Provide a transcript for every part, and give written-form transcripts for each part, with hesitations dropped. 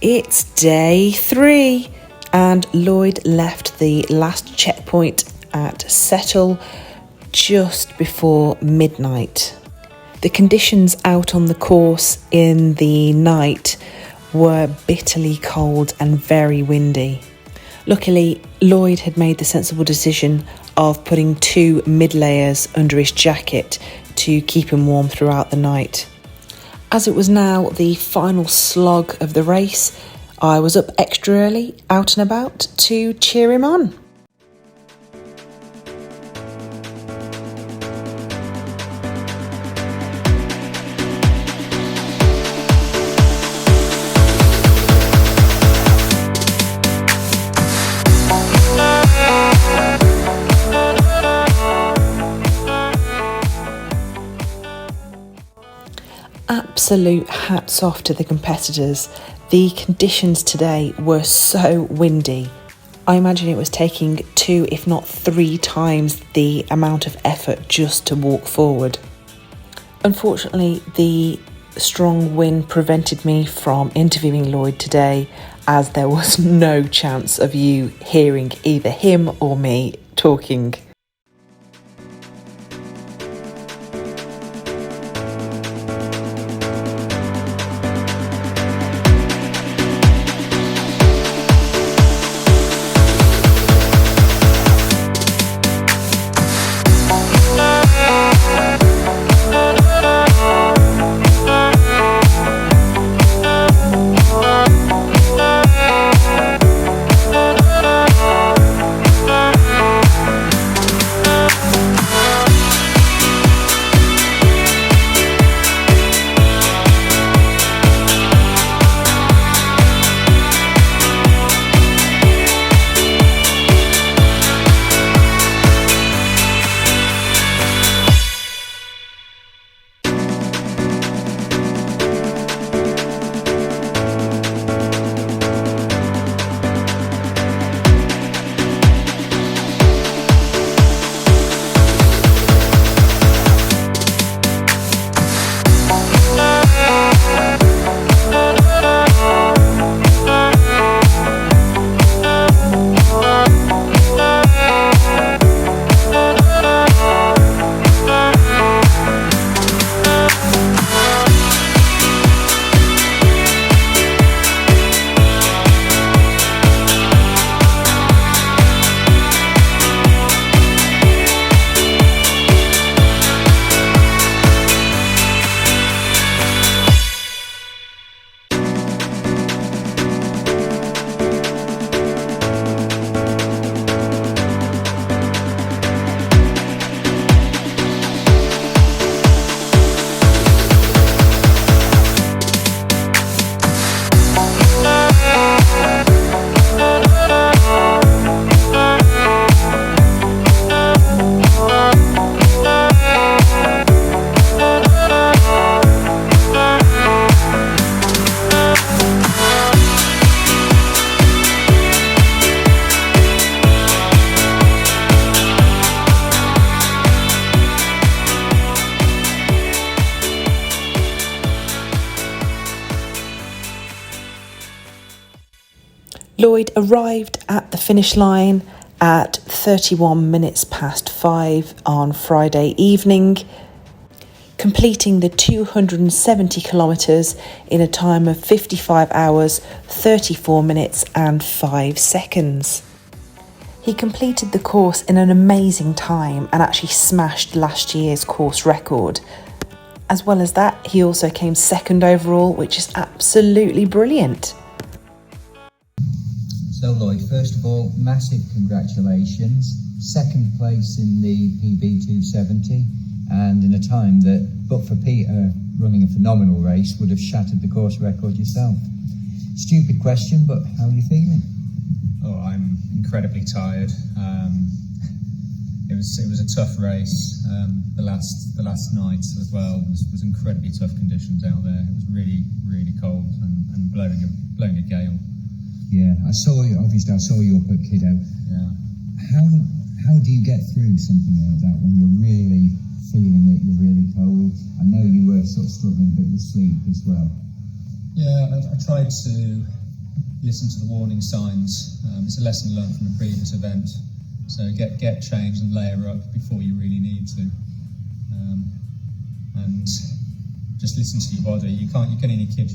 It's day 3 and Lloyd left the last checkpoint at Settle just before midnight. The conditions out on the course in the night were bitterly cold and very windy. Luckily, Lloyd had made the sensible decision of putting 2 mid-layers under his jacket to keep him warm throughout the night. As it was now the final slog of the race, I was up extra early, out and about, to cheer him on. Absolute hats off to the competitors. The conditions today were so windy. I imagine it was taking 2, if not 3 times the amount of effort just to walk forward. Unfortunately, the strong wind prevented me from interviewing Lloyd today, as there was no chance of you hearing either him or me talking. Lloyd arrived at the finish line at 31 minutes past 5 on Friday evening, completing the 270 kilometres in a time of 55 hours, 34 minutes and 5 seconds. He completed the course in an amazing time and actually smashed last year's course record. As well as that, he also came second overall, which is absolutely brilliant. So Lloyd, first of all, massive congratulations. Second place in the PB270 and in a time that, but for Peter running a phenomenal race, would have shattered the course record yourself. Stupid question, but how are you feeling? Oh, I'm incredibly tired. It was a tough race. The last night as well was incredibly tough conditions out there. It was really, really cold and blowing a gale. Yeah, I saw you up at Kiddo. Yeah. How do you get through something like that when you're really feeling it, you're really cold? I know you were sort of struggling a bit with sleep as well. Yeah, I tried to listen to the warning signs. It's a lesson learned from a previous event. So get changed and layer up before you really need to. And just listen to your body. You can only kid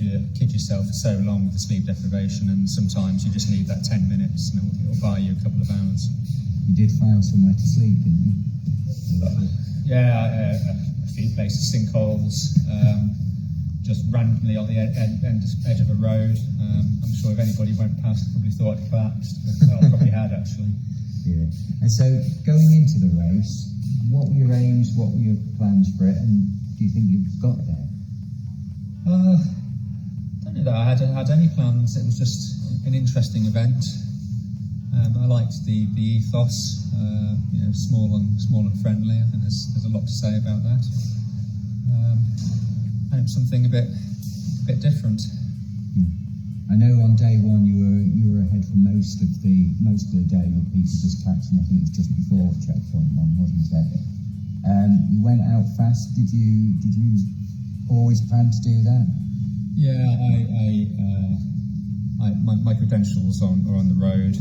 yourself for so long with the sleep deprivation, and sometimes you just need that 10 minutes, and it'll buy you a couple of hours. You did find somewhere to sleep, didn't you? Yeah, a few places, sinkholes, just randomly on the edge of a road. I'm sure if anybody went past, probably thought I'd collapsed, but well, probably had actually. Yeah. And so, going into the race, what were your aims? What were your plans for it? And do you think you've got there? Don't know that I had any plans. It was just an interesting event. I liked the ethos, small and friendly. I think there's a lot to say about that. And it was something a bit different. Yeah. I know on day one you were ahead for most of the day with people just catching. I think it was just before checkpoint one, wasn't it? You went out fast. Did you always plan to do that? Yeah, my credentials are on the road,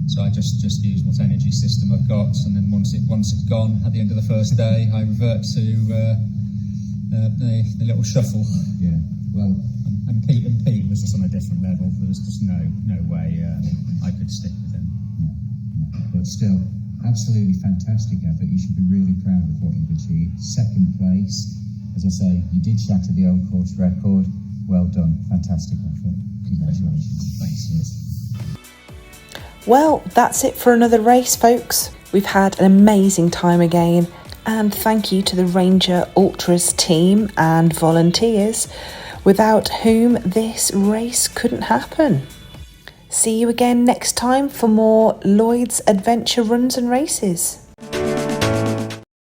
so I just use what energy system I've got, and then once it's gone at the end of the first day, I revert to the little shuffle. Yeah, well, and Pete was just on a different level. There was just no way I could stick with him. No. But still, absolutely fantastic effort. You should be really proud of what you've achieved. Second place. As I say, you did shatter the old course record. Well done. Fantastic effort. Congratulations. Thanks. Yes. Well, that's it for another race, folks. We've had an amazing time again, and thank you to the Ranger Ultras team and volunteers, without whom this race couldn't happen. See you again next time for more Lloyd's Adventure Runs and Races.